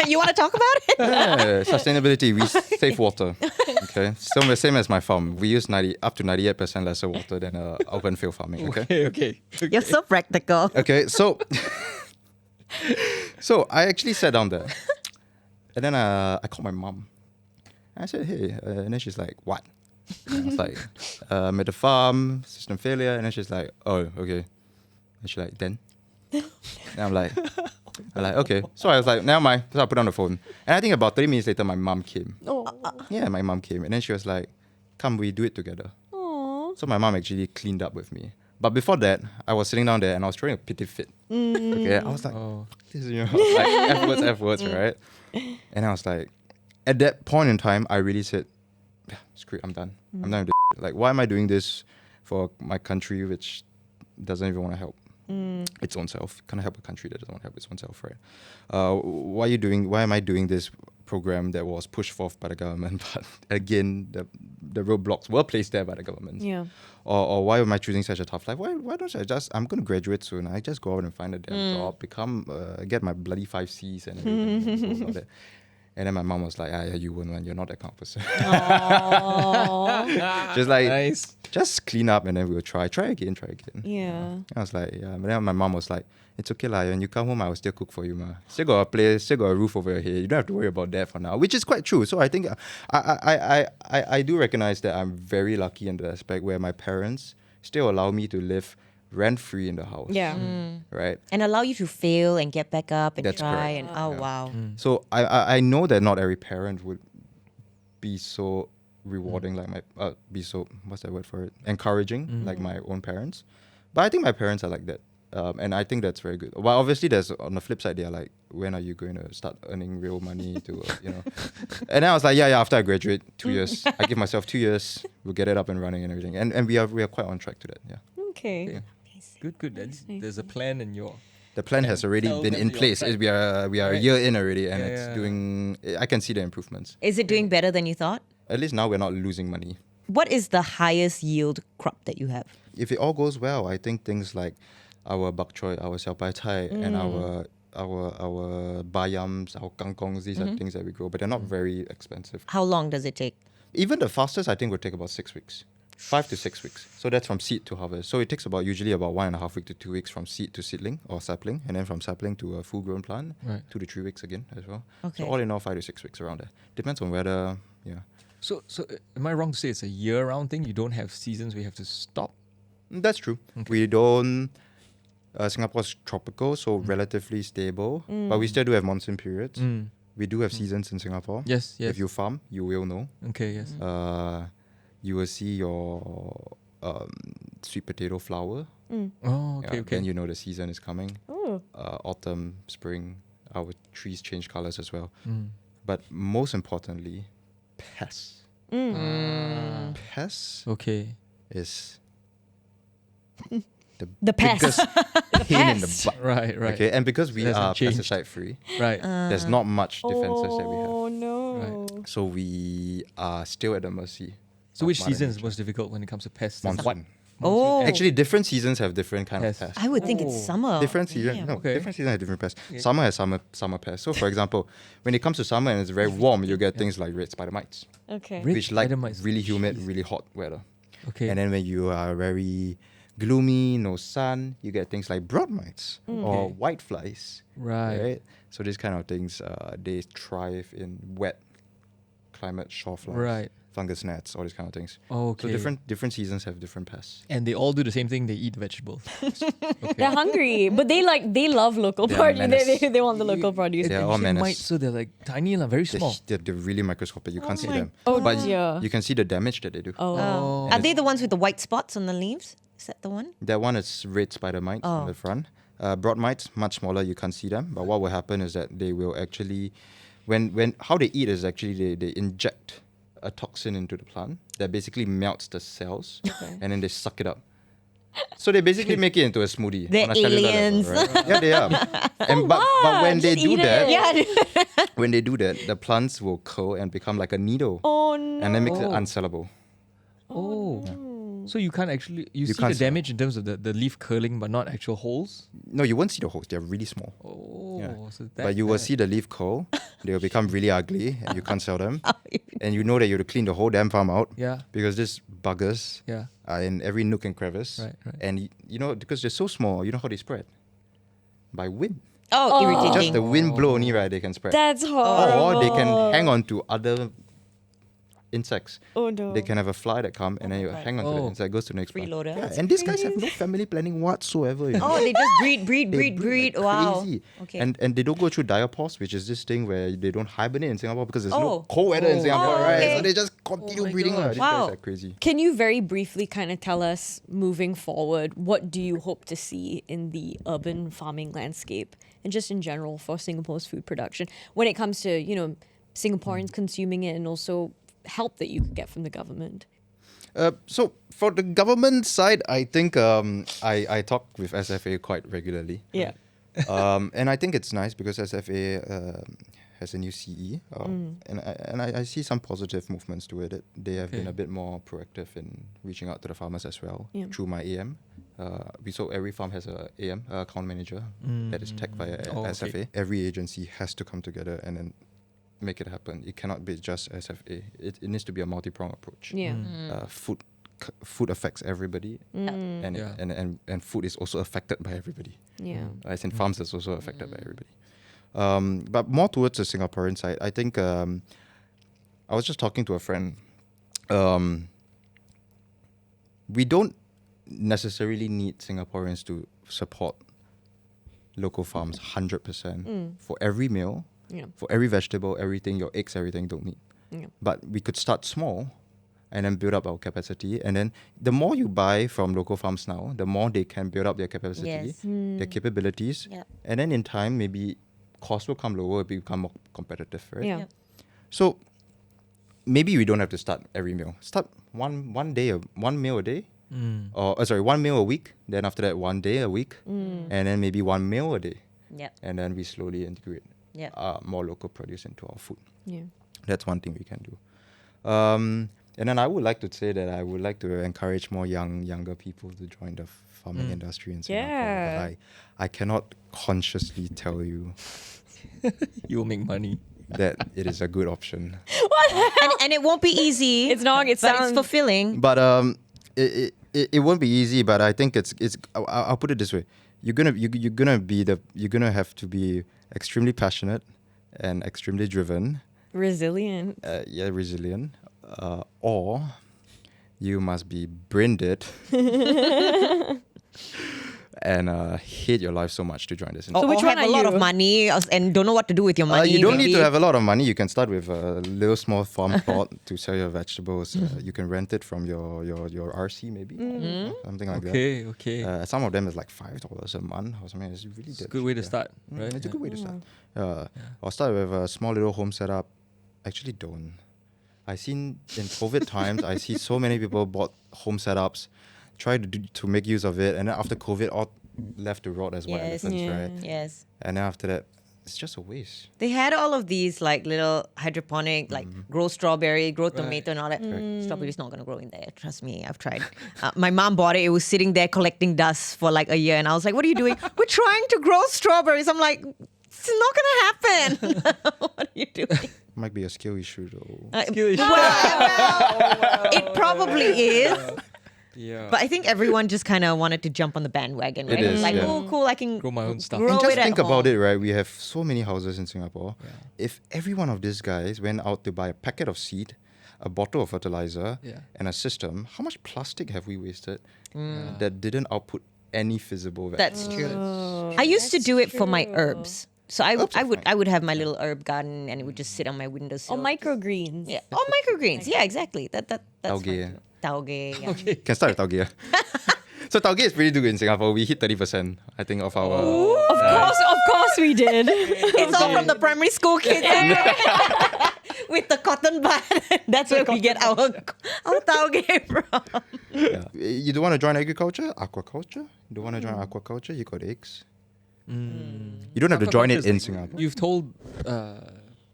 Speaker 4: You want to talk about it?
Speaker 3: Yeah, sustainability. We save water. Okay, so the same as my farm. We use up to 98% lesser water than open field farming. Okay.
Speaker 1: Okay.
Speaker 4: You're so practical.
Speaker 3: Okay. So, so I actually sat down there, and then I called my mom. I said, "Hey," and then she's like, "What?" And I was like, "I'm at the farm, system failure," and then she's like, "Oh, okay." And she's like, "Then?" And I'm like, okay. So I was like, never mind. So I put on the phone. And I think about 30 minutes later, my mom came. Yeah, my mom came. And then she was like, come, we do it together. So my mom actually cleaned up with me. But before that, I was sitting down there and I was throwing a pity fit. Okay, I was like, this is, like F words, right? And I was like, at that point in time, I really said, yeah, screw it, I'm done. I'm done with this. Like, why am I doing this for my country, which doesn't even want to help its own self? Can't help a country that doesn't want to help its own self, right? Why am I doing this program that was pushed forth by the government, but again, the roadblocks were placed there by the government?
Speaker 2: Yeah.
Speaker 3: Or why am I choosing such a tough life? Why don't I just, I'm going to graduate soon. I just go out and find a damn job, get my bloody 5 C's and everything. and all that. And then my mom was like, yeah, you won't, man. You're not that kind of person. Just like,
Speaker 1: Nice.
Speaker 3: just clean up and then we'll try again.
Speaker 2: Yeah.
Speaker 3: I was like, yeah. But then my mom was like, it's okay lah. When you come home, I will still cook for you, ma. Still got a place, still got a roof over your head. You don't have to worry about that for now, which is quite true. So I think I do recognize that I'm very lucky in the aspect where my parents still allow me to live rent-free in the house.
Speaker 2: Yeah.
Speaker 3: Right?
Speaker 4: And allow you to fail and get back up and
Speaker 3: That's
Speaker 4: try.
Speaker 3: correct.
Speaker 4: And wow.
Speaker 3: So I know that not every parent would be so rewarding like my be so, what's that word for it, encouraging like my own parents, but I think my parents are like that, and I think that's very good. Well, obviously there's, on the flip side, they're like, when are you going to start earning real money to and then I was like, yeah, after I graduate, 2 years. I give myself 2 years, we'll get it up and running and everything, and we are quite on track to that.
Speaker 2: Okay.
Speaker 3: Yeah.
Speaker 1: Good. At least there's a plan in your.
Speaker 3: The plan has already
Speaker 1: tell
Speaker 3: been
Speaker 1: them
Speaker 3: in
Speaker 1: you're
Speaker 3: place.
Speaker 1: right.
Speaker 3: We are a
Speaker 1: Right.
Speaker 3: year in already, and
Speaker 1: Yeah,
Speaker 3: it's
Speaker 1: yeah.
Speaker 3: doing. I can see the improvements.
Speaker 4: Is it doing better than you thought?
Speaker 3: At least now we're not losing money.
Speaker 4: What is the highest yield crop that you have?
Speaker 3: If it all goes well, I think things like our bok choy, our xiao pai cai, and our bayams, our kangkongs, these are things that we grow, but they're not very expensive.
Speaker 4: How long does it take?
Speaker 3: Even the fastest, I think, would take about 6 weeks. 5 to 6 weeks. So that's from seed to harvest. So it takes usually about 1.5 weeks to 2 weeks from seed to seedling or sapling, and then from sapling to a full-grown plant,
Speaker 1: Right.
Speaker 3: 2 to 3 weeks again as well.
Speaker 4: Okay.
Speaker 3: So all in all, 5 to 6 weeks around there. Depends on whether,
Speaker 1: So am I wrong to say it's a year-round thing? You don't have seasons where you have to stop?
Speaker 3: That's true. We don't. Singapore's tropical, so relatively stable, but we still do have monsoon periods. We do have seasons in Singapore.
Speaker 1: Yes.
Speaker 3: If you farm, you will know.
Speaker 1: Okay. Yes.
Speaker 3: You will see your sweet potato flower.
Speaker 1: Oh. Okay.
Speaker 3: Then you know the season is coming.
Speaker 2: Oh.
Speaker 3: Autumn, spring, our trees change colors as well. But most importantly, pests. Pests
Speaker 1: Okay.
Speaker 3: is
Speaker 2: The pest.
Speaker 3: biggest pain in the butt.
Speaker 1: Right.
Speaker 3: Okay, and because we
Speaker 1: Hasn't
Speaker 3: are
Speaker 1: changed.
Speaker 3: pesticide free,
Speaker 1: Right.
Speaker 3: there's not much defenses that we have.
Speaker 2: Oh no.
Speaker 3: So we are still at the mercy.
Speaker 1: So
Speaker 3: of
Speaker 1: which
Speaker 3: Mother
Speaker 1: season is
Speaker 3: Nature.
Speaker 1: most difficult when it comes to pests?
Speaker 3: Monsoon.
Speaker 4: Oh.
Speaker 3: Actually, different seasons have different kind
Speaker 1: Pests.
Speaker 3: of pests.
Speaker 4: I would think it's
Speaker 1: Oh.
Speaker 4: summer.
Speaker 3: Different seasons,
Speaker 4: Damn.
Speaker 3: no,
Speaker 1: Okay.
Speaker 3: different seasons have different pests. Summer has summer pests. So, for example, when it comes to summer and it's very warm, you get things like red spider mites,
Speaker 2: Okay.
Speaker 1: Red
Speaker 3: which like
Speaker 1: spider mites.
Speaker 3: really humid, really hot weather.
Speaker 1: Okay.
Speaker 3: And then when you are very gloomy, no sun, you get things like broad mites or
Speaker 1: Okay.
Speaker 3: white flies.
Speaker 1: Right.
Speaker 3: So these kind of things, they thrive in wet climate, shore flies,
Speaker 1: Right.
Speaker 3: fungus gnats, all these kind of things.
Speaker 1: Okay.
Speaker 3: So different seasons have different pests.
Speaker 1: And they all do the same thing. They eat vegetables.
Speaker 2: They're hungry, but they love local
Speaker 3: They are
Speaker 2: produce.
Speaker 3: menace.
Speaker 2: They want the local produce.
Speaker 3: They're
Speaker 1: You
Speaker 3: all
Speaker 1: say
Speaker 3: menace.
Speaker 1: mites, so they're like tiny, very small.
Speaker 3: They're really microscopic. You can't see
Speaker 2: my-
Speaker 3: them.
Speaker 2: Oh
Speaker 3: but
Speaker 2: dear.
Speaker 3: you can see the damage that they do.
Speaker 2: Oh.
Speaker 4: Are they the ones with the white spots on the leaves? Is that the one?
Speaker 3: That one is red spider mites on
Speaker 4: Oh.
Speaker 3: the front. Broad mites, much smaller, you can't see them. But what will happen is that they will actually, when how they eat is actually they inject a toxin into the plant that basically melts the cells and then they suck it up. So they basically make it into a smoothie.
Speaker 4: They're
Speaker 3: on a cellular
Speaker 4: aliens.
Speaker 3: level, right? Yeah, they are. And but when they
Speaker 2: Just
Speaker 3: do
Speaker 2: eat
Speaker 3: that,
Speaker 2: it.
Speaker 3: when they do that, the plants will curl and become like a needle,
Speaker 2: Oh no.
Speaker 3: and then makes it unsellable.
Speaker 1: Oh. So you can't actually you see the
Speaker 3: can't see
Speaker 1: damage in terms of the leaf curling, but not actual holes.
Speaker 3: No, you won't see the holes. They're really small.
Speaker 1: Oh,
Speaker 3: Yeah.
Speaker 1: so that
Speaker 3: But you will
Speaker 1: bad.
Speaker 3: see the leaf curl. They will become really ugly, and you can't sell them. And you know that you have to clean the whole damn farm out.
Speaker 1: Yeah.
Speaker 3: Because these buggers
Speaker 1: Yeah.
Speaker 3: are in every nook and crevice.
Speaker 1: Right, right.
Speaker 3: And you know, because they're so small, you know how they spread? By wind.
Speaker 4: Oh, irritating.
Speaker 3: Just the wind blow only, right? They can spread.
Speaker 2: That's horrible.
Speaker 3: Or they can hang on to other insects.
Speaker 2: Oh no.
Speaker 3: They can have a fly that come and then you
Speaker 4: God.
Speaker 3: hang on to the
Speaker 1: Oh.
Speaker 3: insect, goes to the next fly.
Speaker 4: Freeloader.
Speaker 3: Yeah,
Speaker 4: That's
Speaker 3: and these guys have no family planning whatsoever. You know?
Speaker 4: Oh, they just breed.
Speaker 3: They breed like
Speaker 4: Wow.
Speaker 3: crazy.
Speaker 4: Okay.
Speaker 3: And they don't go through diapause, which is this thing where they don't hibernate in Singapore because there's no
Speaker 4: Oh.
Speaker 3: cold weather in Singapore,
Speaker 4: Oh,
Speaker 3: right?
Speaker 4: okay.
Speaker 3: So they just continue
Speaker 1: my
Speaker 3: breeding.
Speaker 1: gosh.
Speaker 3: These
Speaker 4: Wow.
Speaker 3: guys are crazy.
Speaker 2: Can you very briefly kind of tell us, moving forward, what do you hope to see in the urban farming landscape and just in general for Singapore's food production when it comes to, Singaporeans consuming it and also help that you could get from the government?
Speaker 3: So for the government side, I think I talk with SFA quite regularly.
Speaker 2: Yeah.
Speaker 3: And I think it's nice because SFA has a new CE, and I see some positive movements to it. They have been
Speaker 1: Okay.
Speaker 3: a bit more proactive in reaching out to the farmers as well
Speaker 2: Yeah.
Speaker 3: through my AM. Every farm has a AM, account manager, that is tagged by
Speaker 1: Oh, okay.
Speaker 3: SFA. Every agency has to come together and then make it happen. It cannot be just SFA. It needs to be a multi-pronged approach.
Speaker 2: Yeah.
Speaker 3: Food affects everybody, and,
Speaker 1: Yeah.
Speaker 3: and food is also affected by everybody.
Speaker 2: Yeah.
Speaker 3: As in farms, that's also affected by everybody. But more towards the Singaporean side, I think I was just talking to a friend. We don't necessarily need Singaporeans to support local farms 100% for every meal,
Speaker 2: Yeah.
Speaker 3: for every vegetable, everything, your eggs, everything don't need.
Speaker 2: Yeah.
Speaker 3: But we could start small and then build up our capacity. And then the more you buy from local farms now, the more they can build up their capacity,
Speaker 4: Yes.
Speaker 3: their capabilities.
Speaker 4: Yep.
Speaker 3: And then in time, maybe costs will come lower, become more competitive, right?
Speaker 2: Yeah.
Speaker 4: Yep.
Speaker 3: So maybe we don't have to start every meal. Start one meal a day. Or sorry, 1 meal a week. Then after that, 1 day a week. And then maybe 1 meal a day.
Speaker 4: Yep.
Speaker 3: And then we slowly integrate
Speaker 4: Yep.
Speaker 3: more local produce into our food.
Speaker 2: Yeah.
Speaker 3: That's one thing we can do. And then I would like to say that I would like to encourage more younger people to join the farming industry in Singapore.
Speaker 2: Yeah.
Speaker 3: But I cannot consciously tell you
Speaker 1: You'll make money.
Speaker 3: that it is a good option.
Speaker 4: And it won't be easy.
Speaker 2: It's not. It
Speaker 4: but it's
Speaker 2: sounds
Speaker 4: fulfilling.
Speaker 3: But it won't be easy. But I think it's. I'll put it this way: you're gonna have to be extremely passionate and extremely driven.
Speaker 2: resilient.
Speaker 3: Resilient, or you must be brain dead and hate your life so much to join this industry.
Speaker 2: So which
Speaker 4: or
Speaker 2: one
Speaker 4: have a
Speaker 2: are
Speaker 4: lot
Speaker 2: you?
Speaker 4: of money and don't know what to do with your money.
Speaker 3: You don't need
Speaker 4: maybe.
Speaker 3: to have a lot of money. You can start with a little small farm plot to sell your vegetables. You can rent it from your RC maybe, something like
Speaker 1: Okay, okay.
Speaker 3: that. Some of them is like $5 a month or something. It's really
Speaker 1: It's a
Speaker 3: dead
Speaker 1: good way to
Speaker 3: cheap,
Speaker 1: start,
Speaker 3: yeah.
Speaker 1: right?
Speaker 3: It's a
Speaker 1: Yeah.
Speaker 3: good way to start. Or start with a small little home setup. Actually, don't. I seen in COVID times, I see so many people bought home setups, try to make use of it, and then after COVID, all left to rot as white
Speaker 4: Yes.
Speaker 3: elephants,
Speaker 2: Yeah.
Speaker 3: right?
Speaker 4: Yes.
Speaker 3: And then after that, it's just a waste.
Speaker 4: They had all of these like little hydroponic, like grow strawberry, grow tomato, and all that. Strawberry's not gonna grow in there. Trust me, I've tried. My mom bought it. It was sitting there collecting dust for like a year, and I was like, "What are you doing?" We're trying to grow strawberries. I'm like, "It's not gonna happen." What are you doing?
Speaker 3: Might be a skill issue though.
Speaker 4: It probably is.
Speaker 1: Yeah.
Speaker 4: But I think everyone just kind of wanted to jump on the bandwagon, right?
Speaker 3: is,
Speaker 4: Like,
Speaker 3: yeah.
Speaker 4: oh, cool, I can
Speaker 1: Grow my own stuff.
Speaker 4: grow
Speaker 3: And just
Speaker 4: it at
Speaker 3: think about
Speaker 4: home.
Speaker 3: it, right? We have so many houses in Singapore. If every one of these guys went out to buy a packet of seed, a bottle of fertilizer,
Speaker 1: Yeah.
Speaker 3: and a system, how much plastic have we wasted that didn't output any feasible value?
Speaker 4: That's true. I used to do it for my herbs. So
Speaker 3: Herbs are
Speaker 4: I would have my little herb garden and it would just sit on my windowsill.
Speaker 2: Or microgreens.
Speaker 4: Yeah. Oh, microgreens. Yeah, exactly. That's
Speaker 3: Tauge.
Speaker 4: fine too. Tauge. Yeah.
Speaker 3: Can start with tauge. So tauge is pretty good in Singapore. We hit 30%, I think, of our.
Speaker 2: Of course we did.
Speaker 4: It's all from the primary school kids with the cotton bud. That's where we get our tauge from.
Speaker 3: Yeah. You don't want to join agriculture? Aquaculture? You don't want to join aquaculture? You got eggs. You don't have to join it in Singapore.
Speaker 1: You've told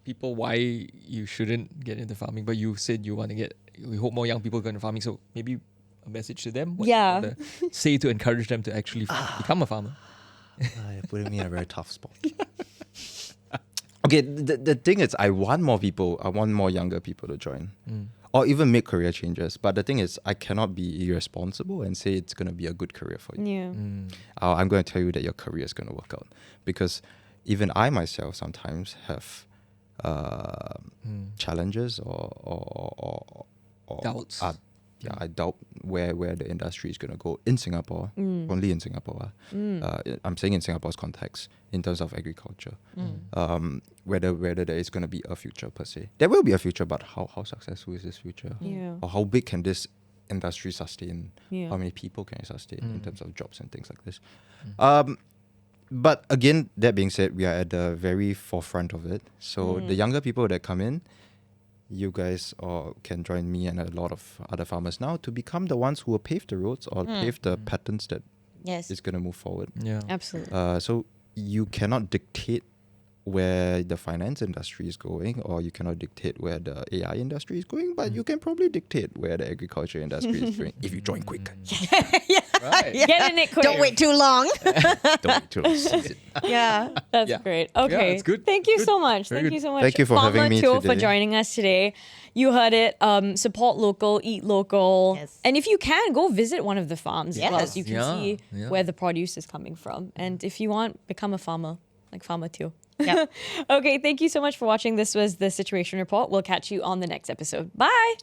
Speaker 1: people why you shouldn't get into farming, but you said you want to get. We hope more young people go into farming. So maybe a message to them? What
Speaker 2: Yeah.
Speaker 1: you wanna say to encourage them to actually become a farmer.
Speaker 3: You're putting me in a very tough spot. Okay, the thing is, I want more younger people to join. Or even make career changes. But the thing is, I cannot be irresponsible and say it's going to be a good career for you.
Speaker 2: Yeah.
Speaker 3: I'm going to tell you that your career is going to work out. Because even I myself sometimes have challenges or
Speaker 1: Doubts.
Speaker 3: I doubt where the industry is going to go in Singapore, only in Singapore. I'm saying in Singapore's context, in terms of agriculture, whether there is going to be a future per se. There will be a future, but how successful is this future?
Speaker 2: Yeah.
Speaker 3: Or how big can this industry sustain?
Speaker 2: Yeah.
Speaker 3: How many people can it sustain in terms of jobs and things like this? But again, that being said, we are at the very forefront of it. So the younger people that come in, you guys can join me and a lot of other farmers now to become the ones who will pave the roads or pave the patterns that
Speaker 4: Yes.
Speaker 3: is going to move forward.
Speaker 1: Yeah.
Speaker 2: Absolutely.
Speaker 3: So you cannot dictate where the finance industry is going, or you cannot dictate where the AI industry is going, but you can probably dictate where the agriculture industry is going if you join quick.
Speaker 1: Right.
Speaker 2: Get in it quick.
Speaker 4: Don't wait too long.
Speaker 3: Don't wait too long. Seize it.
Speaker 4: Yeah.
Speaker 2: That's
Speaker 1: Yeah.
Speaker 2: great.
Speaker 1: Yeah,
Speaker 2: Okay.
Speaker 1: it's good.
Speaker 2: Thank you
Speaker 1: Good.
Speaker 2: so much.
Speaker 1: Very
Speaker 2: Thank
Speaker 1: good.
Speaker 2: you so much.
Speaker 3: Thank you for having me
Speaker 2: Teo, for
Speaker 3: today.
Speaker 2: joining us today. You heard it. Support local, eat local.
Speaker 4: Yes.
Speaker 2: And if you can, go visit one of the farms as well.
Speaker 4: Yes.
Speaker 2: So you can
Speaker 1: Yeah,
Speaker 2: see
Speaker 1: yeah.
Speaker 2: where the produce is coming from. And if you want, become a farmer, like Farmer Teo.
Speaker 4: Yep.
Speaker 2: Okay, thank you so much for watching. This was the Situation Report. We'll catch you on the next episode. Bye.